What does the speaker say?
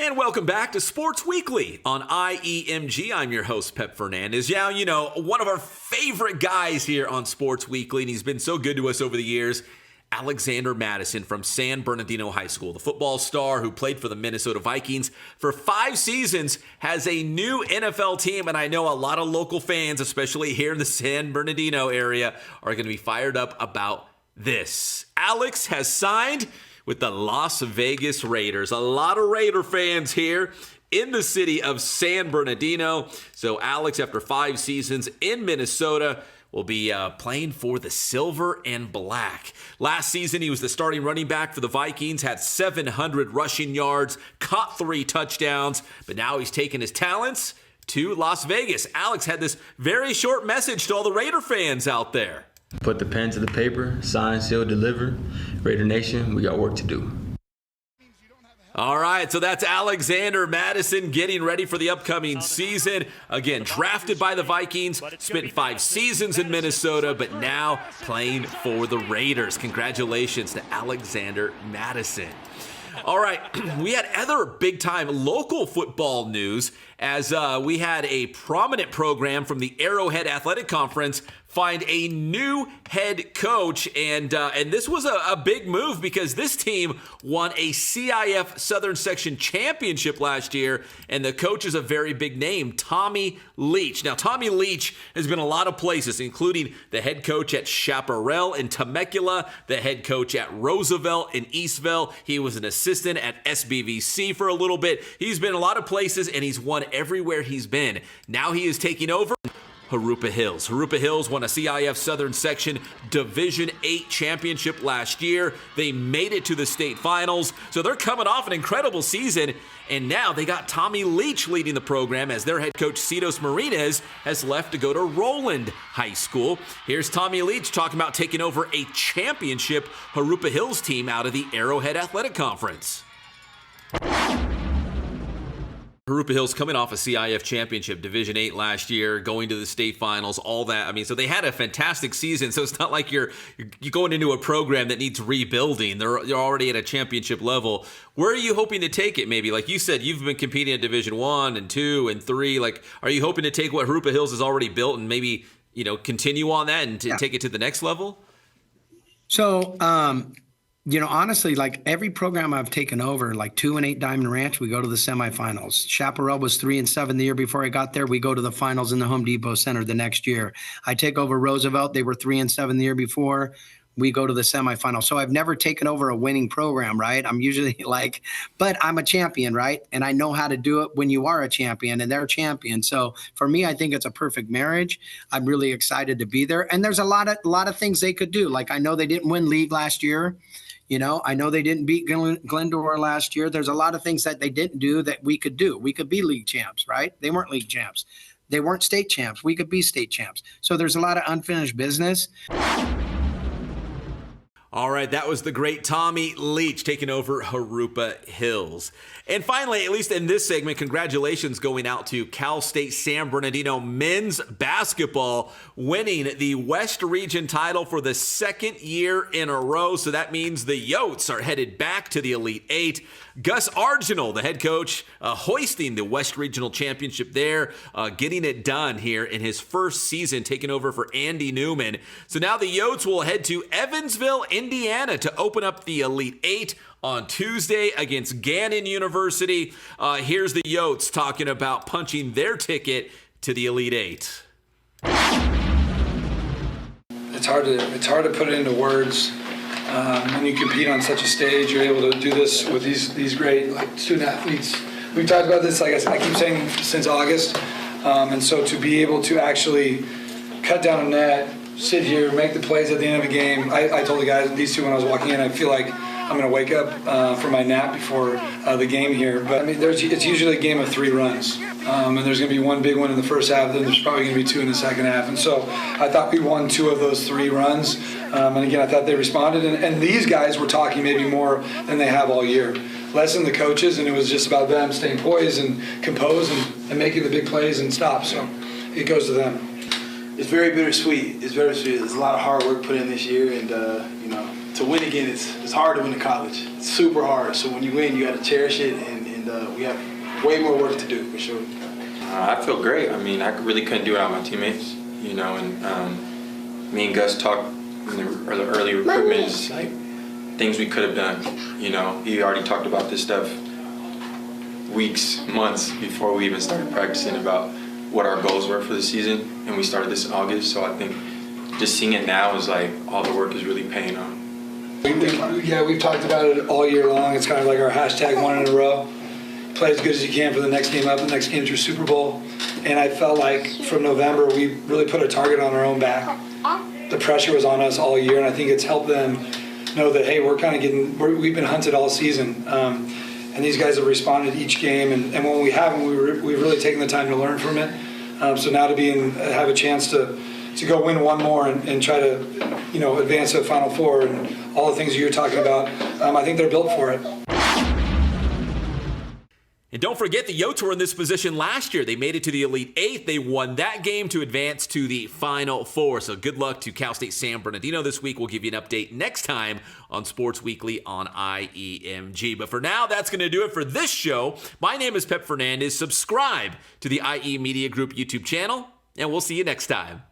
And welcome back to Sports Weekly on IEMG. I'm your host, Pep Fernandez. Yeah, you know, one of our favorite guys here on Sports Weekly, and he's been so good to us over the years, Alexander Mattison from San Bernardino High School. The football star who played for the Minnesota Vikings for 5 seasons has a new NFL team, and I know a lot of local fans, especially here in the San Bernardino area, are going to be fired up about this. Alex has signed with the Las Vegas Raiders. A lot of Raider fans here in the city of San Bernardino. So Alex, after 5 seasons in Minnesota, will be playing for the Silver and Black. Last season, he was the starting running back for the Vikings, had 700 rushing yards, caught 3 touchdowns, but now he's taken his talents to Las Vegas. Alex had this very short message to all the Raider fans out there. Put the pen to the paper, sign, seal, deliver. Raider Nation, we got work to do. All right, so that's Alexander Mattison getting ready for the upcoming season. Again, drafted by the Vikings, spent 5 seasons in Minnesota, but now playing for the Raiders. Congratulations to Alexander Mattison. All right, we had other big-time local football news as we had a prominent program from the Arrowhead Athletic Conference find a new head coach, and this was a big move because this team won a CIF Southern Section Championship last year, and the coach is a very big name, Tommy Leach. Now, Tommy Leach has been a lot of places, including the head coach at Chaparral in Temecula, the head coach at Roosevelt in Eastville. He was an assistant at SBVC for a little bit. He's been a lot of places, and he's won everywhere he's been. Now he is taking over Jurupa Hills. Jurupa Hills won a CIF Southern Section Division 8 championship last year. They made it to the state finals, so they're coming off an incredible season, and now they got Tommy Leach leading the program as their head coach, Citos Marinez, has left to go to Roland High School. Here's Tommy Leach talking about taking over a championship Jurupa Hills team out of the Arrowhead Athletic Conference. Jurupa Hills coming off a CIF championship, Division 8 last year, going to the state finals, all that. I mean, so they had a fantastic season. So it's not like you're going into a program that needs rebuilding. They're already at a championship level. Where are you hoping to take it? Maybe, like you said, you've been competing at Division 1 and 2 and 3. Like, are you hoping to take what Jurupa Hills has already built and maybe, continue on that and take it to the next level? So, honestly, like every program I've taken over, like 2-8 Diamond Ranch, we go to the semifinals. Chaparral was 3-7 the year before I got there. We go to the finals in the Home Depot Center the next year. I take over Roosevelt. They were 3-7 the year before. We go to the semifinals. So I've never taken over a winning program, right? I'm usually but I'm a champion, right? And I know how to do it when you are a champion and they're a champion. So for me, I think it's a perfect marriage. I'm really excited to be there. And there's a lot of things they could do. Like I know they didn't win league last year. I know they didn't beat Glendora last year. There's a lot of things that they didn't do that we could do. We could be league champs, right? They weren't league champs. They weren't state champs. We could be state champs. So there's a lot of unfinished business. All right, that was the great Tommy Leach taking over Jurupa Hills. And finally, at least in this segment, congratulations going out to Cal State San Bernardino men's basketball, winning the West Region title for the 2nd year in a row. So that means the Yotes are headed back to the Elite 8. Gus Arginal, the head coach, hoisting the West Regional Championship there, getting it done here in his first season, taking over for Andy Newman. So now the Yotes will head to Evansville, Indiana to open up the Elite 8 on Tuesday against Gannon University. Here's the Yotes talking about punching their ticket to the Elite 8. It's hard to put it into words. When you compete on such a stage, you're able to do this with these great student athletes. We've talked about this, like I keep saying, since August. And so to be able to actually cut down a net, sit here, make the plays at the end of a game. I told the guys, these two, when I was walking in, I feel like I'm going to wake up from my nap before the game here. But I mean, it's usually a game of 3 runs. And there's going to be one big one in the first half, then there's probably going to be 2 in the second half. And so I thought we won 2 of those 3 runs. And again, I thought they responded. And these guys were talking maybe more than they have all year. Less than the coaches, and it was just about them staying poised and composed and making the big plays and stops. So it goes to them. It's very bittersweet. It's very sweet. There's a lot of hard work put in this year, and to win again, it's hard to win in college. It's super hard. So when you win, you got to cherish it and we have way more work to do for sure. I feel great. I mean, I really couldn't do it without my teammates, you know, and me and Gus talked in the early recruitment, it's like things we could have done, you know. He already talked about this stuff weeks, months before we even started practicing about what our goals were for the season, and we started this in August, so I think just seeing it now is like all the work is really paying off. We've talked about it all year long. It's kind of like our hashtag 1 in a row. Play as good as you can for the next game up, the next game's your Super Bowl. And I felt like from November, we really put a target on our own back. The pressure was on us all year, and I think it's helped them know that, hey, we're kind of we've been hunted all season. And these guys have responded each game, and when we haven't, we've really taken the time to learn from it. So now to have a chance to go win one more and try to, advance to the Final Four and all the things you're talking about, I think they're built for it. And don't forget the Yotes were in this position last year. They made it to the Elite Eight. They won that game to advance to the Final Four. So good luck to Cal State San Bernardino this week. We'll give you an update next time on Sports Weekly on IEMG. But for now, that's going to do it for this show. My name is Pep Fernandez. Subscribe to the IE Media Group YouTube channel, and we'll see you next time.